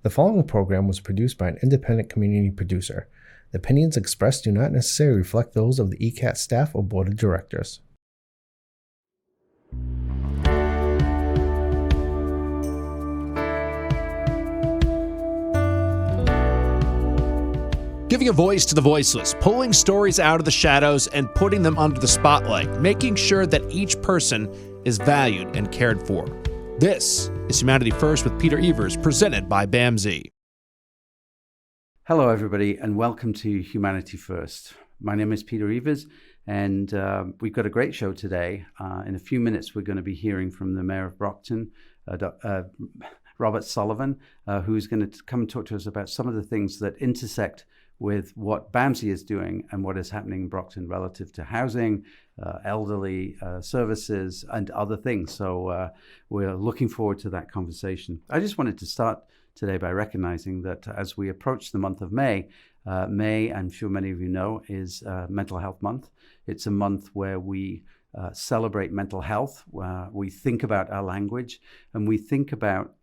The following program was produced by an independent community producer. The opinions expressed do not necessarily reflect those of the ECAT staff or board of directors. Giving a voice to the voiceless, pulling stories out of the shadows and putting them under the spotlight, making sure that each person is valued and cared for. This is Humanity First with Peter Evers, presented by Bamsi. Hello, everybody, and welcome to Humanity First. My name is Peter Evers, and we've got a great show today. In a few minutes, we're going to be hearing from the Mayor of Brockton, Robert Sullivan, who's going to come and talk to us about some of the things that intersect with what Bamsi is doing and what is happening in Brockton relative to housing, elderly services, and other things. So we're looking forward to that conversation. I just wanted to start today by recognizing that as we approach the month of May, I'm sure many of you know, is Mental Health Month. It's a month where we celebrate mental health, where we think about our language, and we think about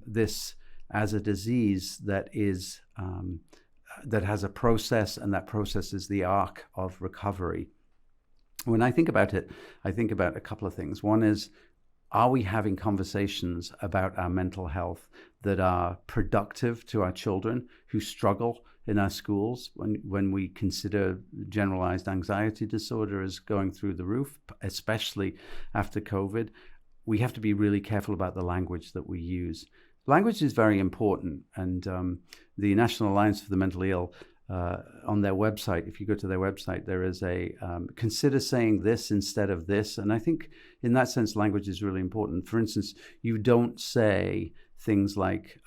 this as a disease that is that has a process, and that process is the arc of recovery. When I think about it, I think about a couple of things. One is, are we having conversations about our mental health that are productive to our children who struggle in our schools when we consider generalized anxiety disorder as going through the roof, especially after COVID? We have to be really careful about the language that we use. Language is very important, and the National Alliance for the Mentally Ill, on their website, if you go to their website, there is a consider saying this instead of this. And I think in that sense, language is really important. For instance, you don't say things like,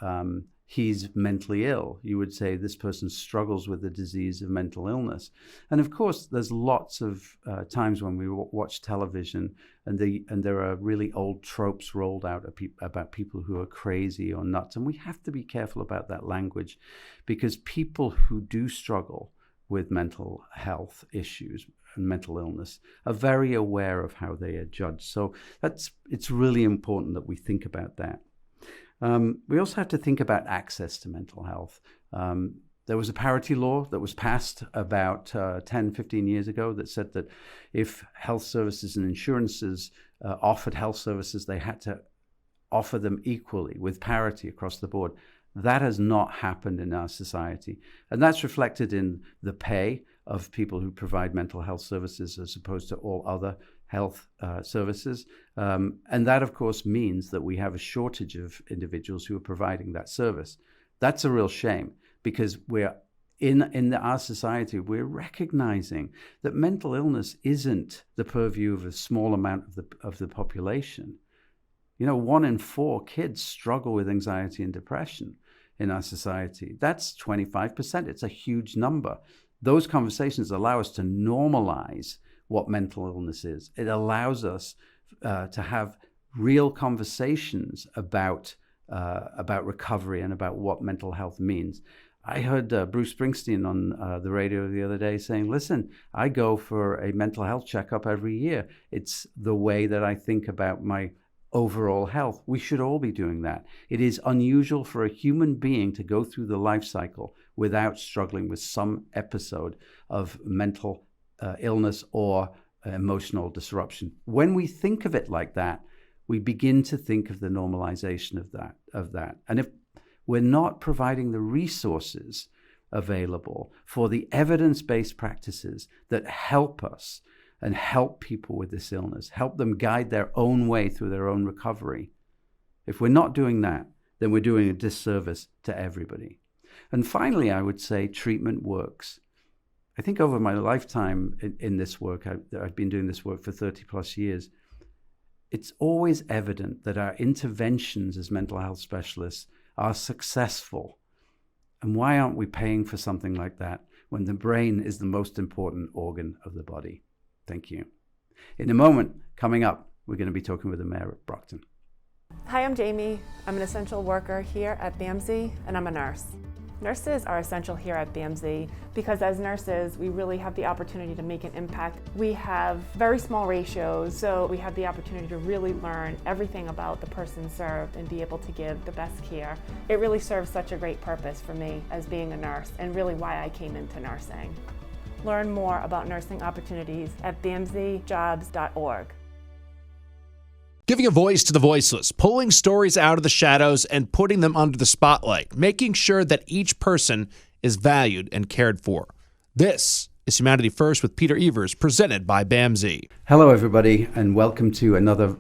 he's mentally ill. You would say this person struggles with the disease of mental illness. And of course, there's lots of times when we watch television and there are really old tropes rolled out about people who are crazy or nuts. And we have to be careful about that language, because people who do struggle with mental health issues and mental illness are very aware of how they are judged. So it's really important that we think about that. We also have to think about access to mental health. There was a parity law that was passed about 10, 15 years ago that said that if health services and insurances offered health services, they had to offer them equally with parity across the board. That has not happened in our society. And that's reflected in the pay of people who provide mental health services as opposed to all other health services. And that, of course, means that we have a shortage of individuals who are providing that service. That's a real shame, because we're in our society, we're recognizing that mental illness isn't the purview of a small amount of the population. 1 in 4 kids struggle with anxiety and depression in our society. That's 25%. It's a huge number. Those conversations allow us to normalize what mental illness is. It allows us to have real conversations about recovery and about what mental health means. I heard Bruce Springsteen on the radio the other day saying, listen, I go for a mental health checkup every year. It's the way that I think about my overall health. We should all be doing that. It is unusual for a human being to go through the life cycle without struggling with some episode of mental illness or emotional disruption. When we think of it like that, we begin to think of the normalization of that. And if we're not providing the resources available for the evidence-based practices that help us and help people with this illness, help them guide their own way through their own recovery, if we're not doing that, then we're doing a disservice to everybody. And finally, I would say treatment works. I think over my lifetime in this work, I've been doing this work for 30 plus years, it's always evident that our interventions as mental health specialists are successful. And why aren't we paying for something like that when the brain is the most important organ of the body? Thank you. In a moment, coming up, we're going to be talking with the Mayor of Brockton. Hi, I'm Jamie. I'm an essential worker here at Bamsi, and I'm a nurse. Nurses are essential here at Bamsi because as nurses, we really have the opportunity to make an impact. We have very small ratios, so we have the opportunity to really learn everything about the person served and be able to give the best care. It really serves such a great purpose for me as being a nurse and really why I came into nursing. Learn more about nursing opportunities at bamsijobs.org. Giving a voice to the voiceless, pulling stories out of the shadows and putting them under the spotlight, making sure that each person is valued and cared for. This is Humanity First with Peter Evers, presented by Bamsi. Hello, everybody, and welcome to another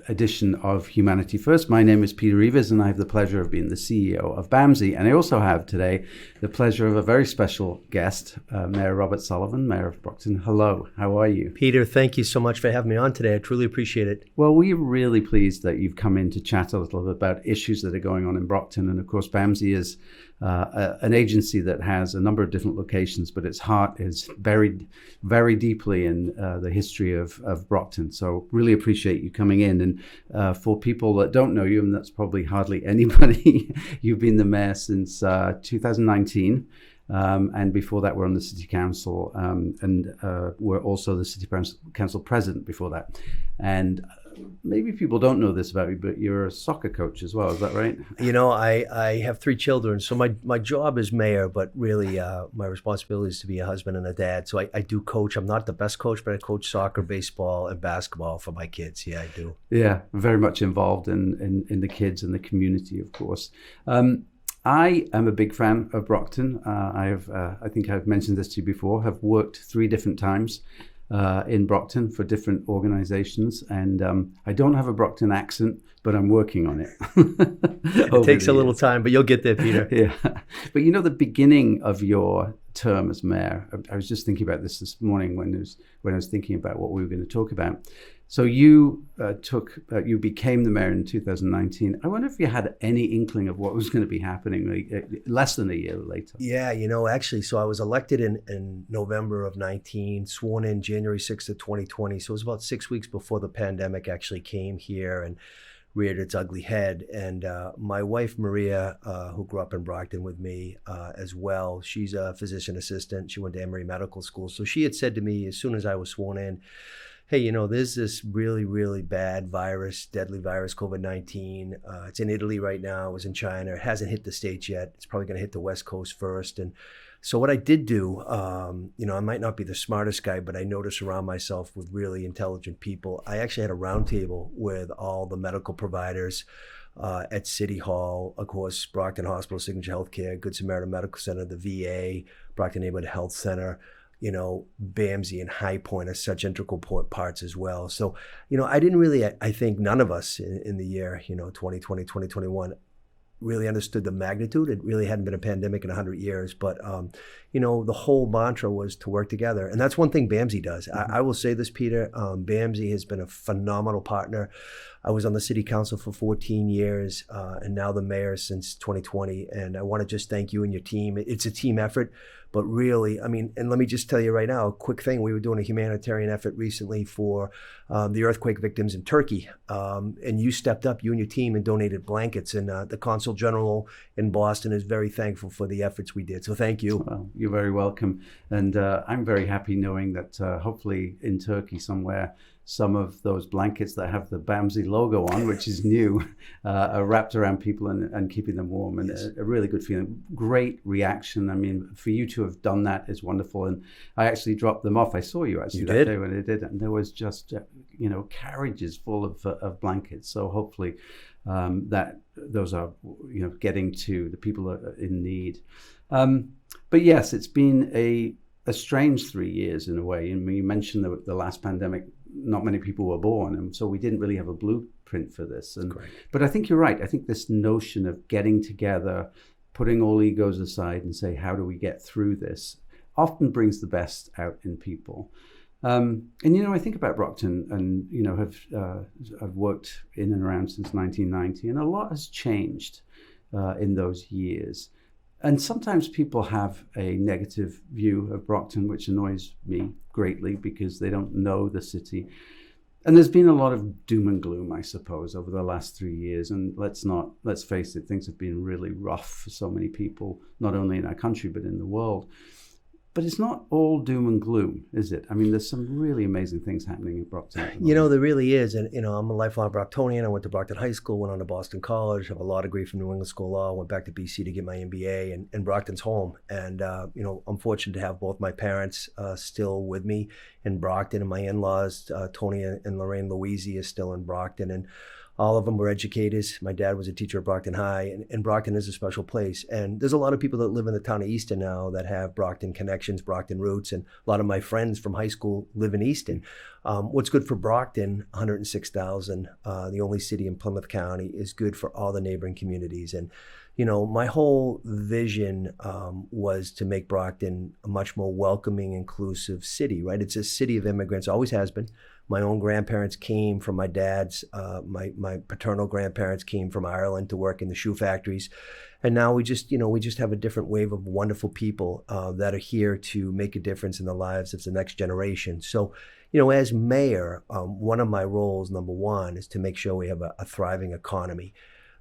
edition of Humanity First. My name is Peter Evers, and I have the pleasure of being the CEO of Bamsi. And I also have today the pleasure of a very special guest, Mayor Robert Sullivan, Mayor of Brockton. Hello, how are you? Peter, thank you so much for having me on today. I truly appreciate it. Well, we're really pleased that you've come in to chat a little bit about issues that are going on in Brockton. And of course, Bamsi is an agency that has a number of different locations, but its heart is buried very deeply in the history of Brockton. So really appreciate you coming in. And for people that don't know you, and that's probably hardly anybody, you've been the mayor since 2019. And before that, we're on the city council and we're also the city council president before that. And maybe people don't know this about you, but you're a soccer coach as well. Is that right? You know, I have 3 children, so my job is mayor, but really my responsibility is to be a husband and a dad. So I do coach. I'm not the best coach, but I coach soccer, baseball, and basketball for my kids. Yeah, I do. Yeah, very much involved in the kids and the community, of course. I am a big fan of Brockton. I think I've mentioned this to you before, have worked 3 different times in Brockton for different organizations. And I don't have a Brockton accent, but I'm working on it. It takes a little time, but you'll get there, Peter. Yeah. But you know, the beginning of your term as mayor, I was just thinking about this morning when I was thinking about what we were going to talk about. So you became the mayor in 2019. I wonder if you had any inkling of what was going to be happening less than a year later. Yeah, you know, actually, so I was elected in November of 19, sworn in January 6th of 2020. So it was about 6 weeks before the pandemic actually came here and reared its ugly head. And my wife, Maria, who grew up in Brockton with me as well, she's a physician assistant. She went to Emory Medical School. So she had said to me as soon as I was sworn in, hey, you know, there's this really, really bad virus, deadly virus, COVID-19. It's in Italy right now. It was in China. It hasn't hit the States yet. It's probably going to hit the West Coast first. And so what I did do, you know, I might not be the smartest guy, but I noticed around myself with really intelligent people. I actually had a roundtable with all the medical providers at City Hall, of course, Brockton Hospital, Signature Healthcare, Good Samaritan Medical Center, the VA, Brockton Neighborhood Health Center. You know, Bamsi and High Point are such integral parts as well. So, you know, I didn't really, I think none of us in the year, you know, 2020, 2021, really understood the magnitude. It really hadn't been a pandemic in 100 years. But, you know, the whole mantra was to work together. And that's one thing Bamsi does. I will say this, Peter, Bamsi has been a phenomenal partner. I was on the city council for 14 years and now the mayor since 2020. And I want to just thank you and your team. It's a team effort. But really, I mean, and let me just tell you right now, a quick thing. We were doing a humanitarian effort recently for the earthquake victims in Turkey. And you stepped up, you and your team, and donated blankets. And the Consul General in Boston is very thankful for the efforts we did. So thank you. Well, you're very welcome. And I'm very happy knowing that hopefully in Turkey somewhere, some of those blankets that have the Bamsi logo on, which is new, are wrapped around people and keeping them warm. And yes, a really good feeling. Great reaction. I mean, for you to have done that is wonderful. And I actually dropped them off. I saw you actually that day when I did it. And there was just, you know, carriages full of blankets. So hopefully that those are, you know, getting to the people that are in need. But yes, it's been a strange 3 years in a way. And you mentioned the last pandemic, not many people were born, and so we didn't really have a blueprint for this. But I think you're right. I think this notion of getting together, putting all egos aside and say, how do we get through this, often brings the best out in people. And, you know, I think about Brockton and, you know, I've worked in and around since 1990, and a lot has changed in those years. And sometimes people have a negative view of Brockton, which annoys me greatly because they don't know the city. And there's been a lot of doom and gloom, I suppose, over the last 3 years. And let's face it, things have been really rough for so many people, not only in our country, but in the world. But it's not all doom and gloom, is it? I mean, there's some really amazing things happening in Brockton at the moment. There really is. And, I'm a lifelong Brocktonian. I went to Brockton High School, went on to Boston College, have a law degree from New England School of Law, went back to BC to get my MBA, and Brockton's home. And, I'm fortunate to have both my parents still with me in Brockton, and my in-laws, Tony and Lorraine Louisi, is still in Brockton. And all of them were educators. My dad was a teacher at Brockton High, and Brockton is a special place. And there's a lot of people that live in the town of Easton now that have Brockton connections, Brockton roots, and a lot of my friends from high school live in Easton. What's good for Brockton, 106,000, the only city in Plymouth County, is good for all the neighboring communities. And my whole vision was to make Brockton a much more welcoming, inclusive city, right? It's a city of immigrants, always has been. My own grandparents came from my dad's, my paternal grandparents came from Ireland to work in the shoe factories. And now we just have a different wave of wonderful people that are here to make a difference in the lives of the next generation. So, as mayor, one of my roles, number one, is to make sure we have a thriving economy.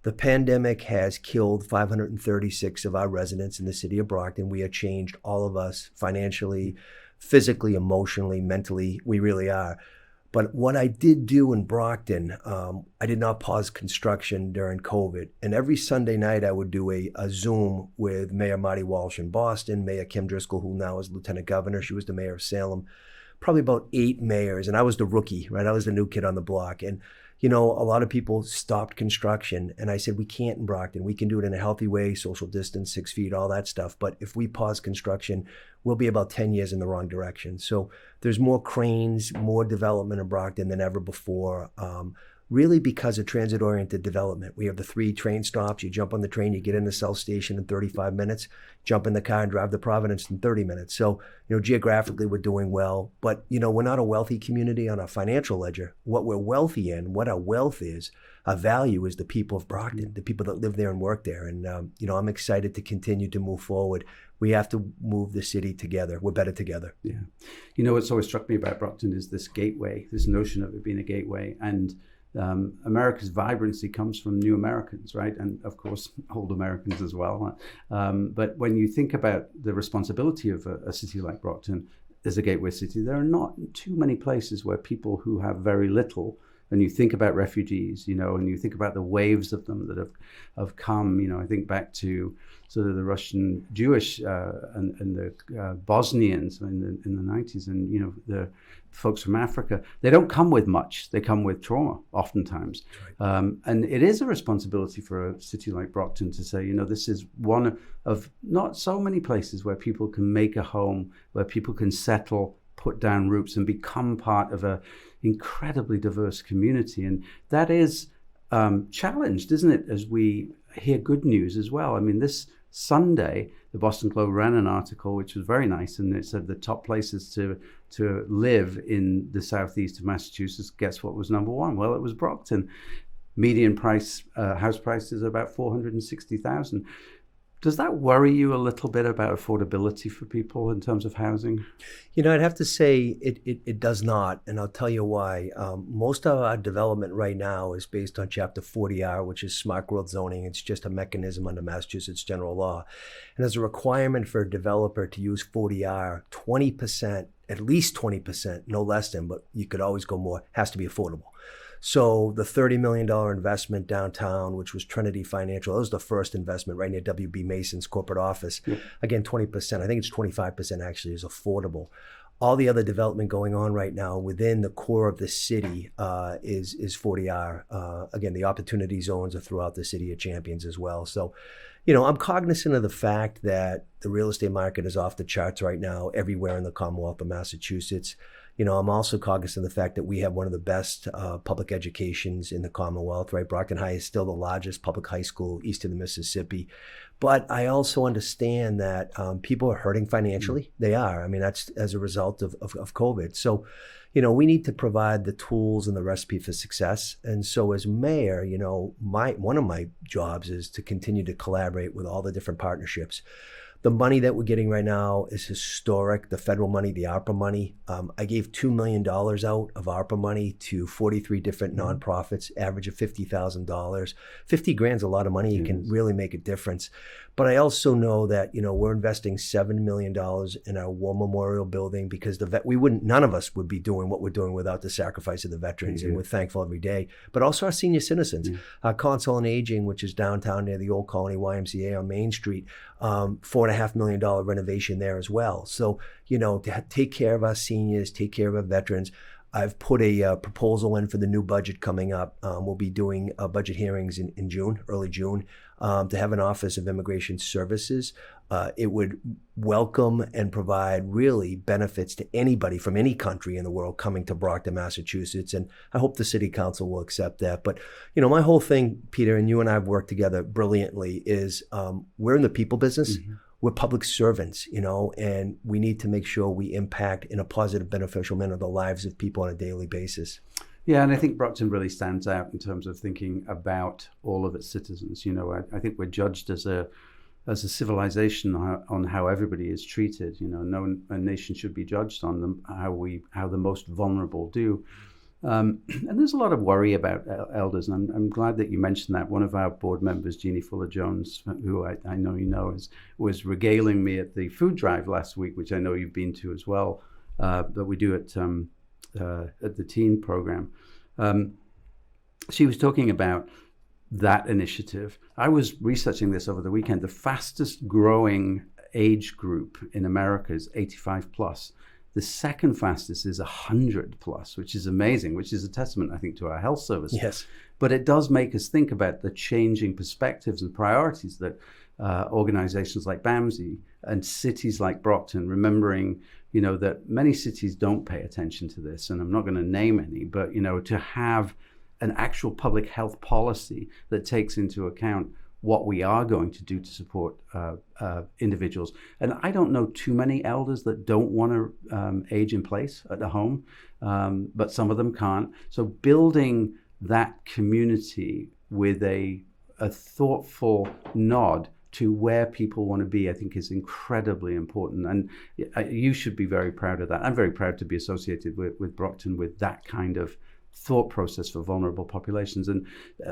The pandemic has killed 536 of our residents in the city of Brockton. We have changed, all of us, financially, physically, emotionally, mentally. We really are. But what I did do in Brockton, I did not pause construction during COVID. And every Sunday night, I would do a Zoom with Mayor Marty Walsh in Boston, Mayor Kim Driscoll, who now is Lieutenant Governor. She was the mayor of Salem. Probably about 8 mayors. And I was the rookie, right? I was the new kid on the block. And a lot of people stopped construction. And I said, we can't in Brockton. We can do it in a healthy way, social distance, 6 feet, all that stuff. But if we pause construction, we'll be about 10 years in the wrong direction. So there's more cranes, more development in Brockton than ever before. Really because of transit-oriented development. We have the 3 train stops. You jump on the train, you get in the South Station in 35 minutes, jump in the car and drive to Providence in 30 minutes. So, geographically we're doing well, but, we're not a wealthy community on a financial ledger. What we're wealthy in, what our wealth is, our value is the people of Brockton, the people that live there and work there. And, I'm excited to continue to move forward. We have to move the city together. We're better together. Yeah. What's always struck me about Brockton is this gateway, this notion of it being a gateway. And America's vibrancy comes from new Americans, right? And of course, old Americans as well. But when you think about the responsibility of a city like Brockton as a gateway city, there are not too many places where people who have very little, and you think about refugees, and you think about the waves of them that have come, I think back to sort of the Russian Jewish and the Bosnians in the 90s, and the folks from Africa. They don't come with much. They come with trauma oftentimes. Right. And it is a responsibility for a city like Brockton to say, this is one of not so many places where people can make a home, where people can settle, put down roots and become part of a incredibly diverse community. And that is challenged, isn't it, as we hear good news as well. I mean, this Sunday, the Boston Globe ran an article, which was very nice, and it said the top places to live in the southeast of Massachusetts. Guess what was number one? Well, it was Brockton. Median price, house price is about $460,000. Does that worry you a little bit about affordability for people in terms of housing? I'd have to say it does not, and I'll tell you why. Most of our development right now is based on Chapter 40R, which is smart growth zoning. It's just a mechanism under Massachusetts general law. And there's a requirement for a developer to use 40R, 20%, at least 20%, no less than, but you could always go more, has to be affordable. So the $30 million investment downtown, which was Trinity Financial, that was the first investment right near W.B. Mason's corporate office. Yeah. Again, 20%, I think it's 25% actually is affordable. All the other development going on right now within the core of the city is 40R. Again, the opportunity zones are throughout the city of Champions as well. So, I'm cognizant of the fact that the real estate market is off the charts right now everywhere in the Commonwealth of Massachusetts. I'm also cognizant of the fact that we have one of the best public educations in the Commonwealth, right? Brockton High is still the largest public high school east of the Mississippi. But I also understand that people are hurting financially. They are. I mean, that's as a result of COVID. So, we need to provide the tools and the recipe for success. And so as mayor, one of my jobs is to continue to collaborate with all the different partnerships. The money that we're getting right now is historic. The federal money, the ARPA money. I gave $2 million out of ARPA money to 43 different nonprofits, average of $50,000. 50 grand's a lot of money. It can really make a difference. But I also know that, we're investing $7 million in our war memorial building because none of us would be doing what we're doing without the sacrifice of the veterans. And we're thankful every day. But also our senior citizens. Our Council on Aging, which is downtown near the old Colony YMCA on Main Street, $4.5 million renovation there as well. So, to take care of our seniors, take care of our veterans. I've put a proposal in for the new budget coming up. We'll be doing budget hearings in June, early June, to have an Office of Immigration Services. It would welcome and provide really benefits to anybody from any country in the world coming to Brockton, Massachusetts. And I hope the City Council will accept that. But, my whole thing, Peter, and you and I have worked together brilliantly, is we're in the people business. We're public servants, and we need to make sure we impact in a positive, beneficial manner the lives of people on a daily basis. Yeah, and I think Brockton really stands out in terms of thinking about all of its citizens. I think we're judged as a civilization on how everybody is treated. No nation should be judged on how the most vulnerable do. And there's a lot of worry about elders, and I'm glad that you mentioned that. One of our board members, Jeannie Fuller-Jones, who I know was regaling me at the food drive last week, which I know you've been to as well, that we do at the teen program. She was talking about that initiative. I was researching this over the weekend. The fastest growing age group in America is 85 plus. The second fastest is 100 plus, which is amazing, which is a testament, I think, to our health service. Yes. But it does make us think about the changing perspectives and priorities that organizations like Bamsi and cities like Brockton, remembering, that many cities don't pay attention to this, and I'm not going to name any, but, to have an actual public health policy that takes into account what we are going to do to support individuals. And I don't know too many elders that don't want to age in place at the home, but some of them can't. So building that community with a thoughtful nod to where people want to be, I think, is incredibly important. And you should be very proud of that. I'm very proud to be associated with Brockton with that kind of thought process for vulnerable populations. And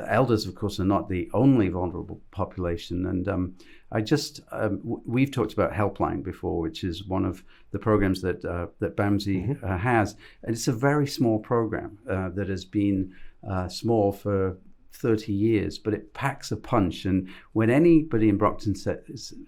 elders, of course, are not the only vulnerable population. And we've talked about Helpline before, which is one of the programs that Bamsi has. And it's a very small program that has been small for 30 years, but it packs a punch. And when anybody in Brockton says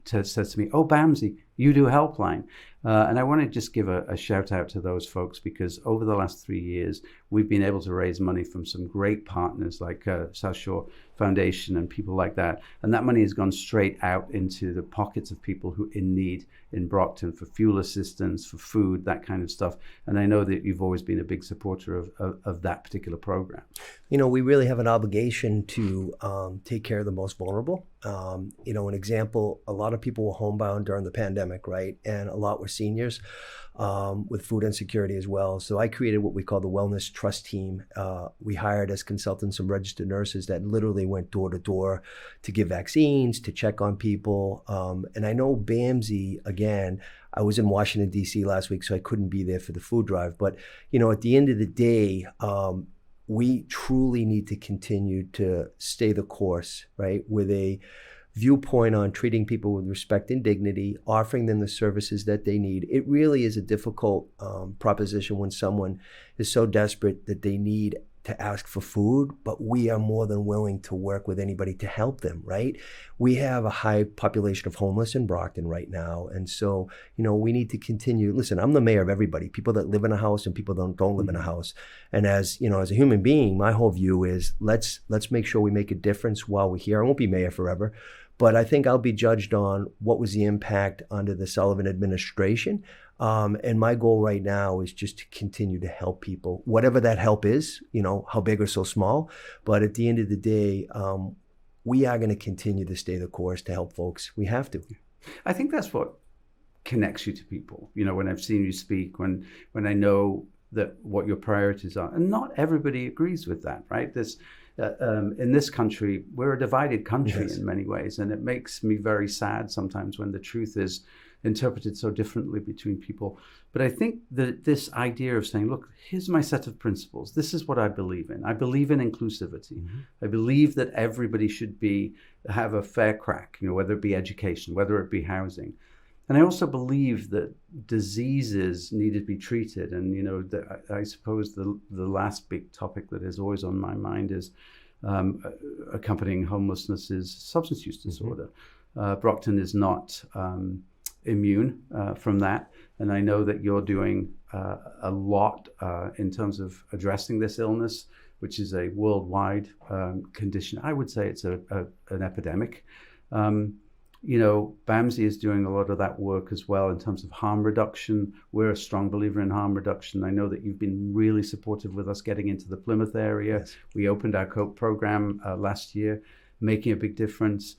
to me, "Oh, Bamsi, you do Helpline," and I want to just give a shout out to those folks, because over the last 3 years, we've been able to raise money from some great partners like South Shore Foundation and people like that. And that money has gone straight out into the pockets of people who in need in Brockton for fuel assistance, for food, that kind of stuff. And I know that you've always been a big supporter of that particular program. We really have an obligation to take care of the most vulnerable. An example, a lot of people were homebound during the pandemic, right? And a lot were seniors with food insecurity as well. So I created what we call the Wellness Trust Team. We hired as consultants some registered nurses that literally went door to door to give vaccines, to check on people. And I know Bamsi, again, I was in Washington, D.C. last week, so I couldn't be there for the food drive. But, at the end of the day, we truly need to continue to stay the course, right, with a viewpoint on treating people with respect and dignity, offering them the services that they need. It really is a difficult proposition when someone is so desperate that they need to ask for food, but we are more than willing to work with anybody to help them, right? We have a high population of homeless in Brockton right now. And so, we need to continue. Listen, I'm the mayor of everybody, people that live in a house and people that don't live in a house. And as a human being, my whole view is let's make sure we make a difference while we're here. I won't be mayor forever, but I think I'll be judged on what was the impact under the Sullivan administration. And my goal right now is just to continue to help people, whatever that help is, how big or so small. But at the end of the day, we are going to continue to stay the course to help folks. We have to. I think that's what connects you to people. When I've seen you speak, when I know that what your priorities are, and not everybody agrees with that, right? in this country, we're a divided country Yes. in many ways, and it makes me very sad sometimes when the truth is interpreted so differently between people. But I think that this idea of saying, look, here's my set of principles. This is what I believe in. I believe in inclusivity. I believe that everybody should have a fair crack, whether it be education, whether it be housing. And I also believe that diseases need to be treated. And, I suppose the last big topic that is always on my mind is accompanying homelessness is substance use disorder. Brockton is not immune from that. And I know that you're doing a lot in terms of addressing this illness, which is a worldwide condition. I would say it's an epidemic. Bamsi is doing a lot of that work as well in terms of harm reduction. We're a strong believer in harm reduction. I know that you've been really supportive with us getting into the Plymouth area. Yes. We opened our COPE program last year, making a big difference.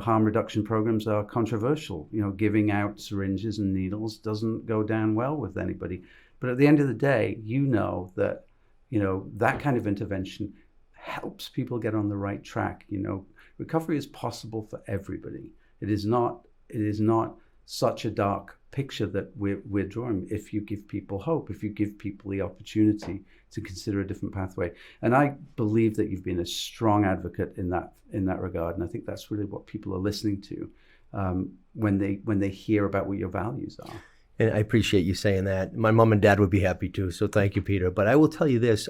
Harm reduction programs are controversial. Giving out syringes and needles doesn't go down well with anybody. But at the end of the day, that, that kind of intervention helps people get on the right track. Recovery is possible for everybody. It is not such a dark picture that we're drawing if you give people hope, if you give people the opportunity to consider a different pathway. And I believe that you've been a strong advocate in that regard. And I think that's really what people are listening to when they hear about what your values are. And I appreciate you saying that. My mom and dad would be happy too. So thank you, Peter. But I will tell you this.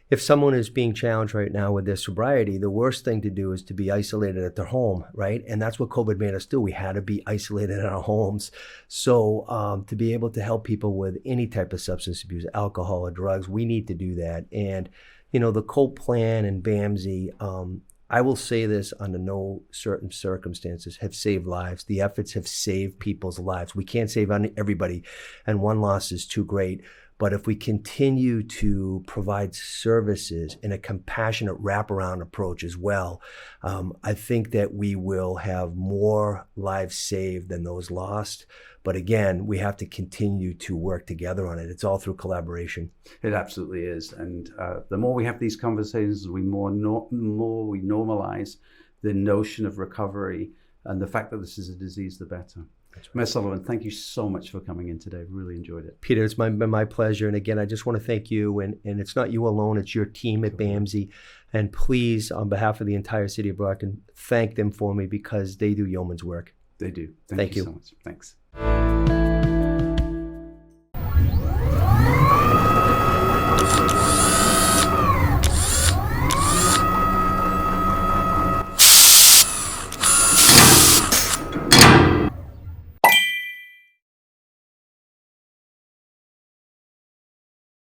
If someone is being challenged right now with their sobriety, the worst thing to do is to be isolated at their home, right? And that's what COVID made us do. We had to be isolated in our homes. So to be able to help people with any type of substance abuse, alcohol or drugs, we need to do that. And, the COPE plan and Bamsi, I will say this under no certain circumstances, have saved lives. The efforts have saved people's lives. We can't save everybody, and one loss is too great. But if we continue to provide services in a compassionate wraparound approach as well, I think that we will have more lives saved than those lost. But again, we have to continue to work together on it. It's all through collaboration. It absolutely is. And the more we have these conversations, the more we normalize the notion of recovery and the fact that this is a disease, the better. Mayor Sullivan, thank you so much for coming in today. Really enjoyed it. Peter, it's been my pleasure. And again, I just want to thank you. And it's not you alone, it's your team at Bamsi. And please, on behalf of the entire city of Brockton, thank them for me because they do yeoman's work. They do. Thank you so much. Thanks.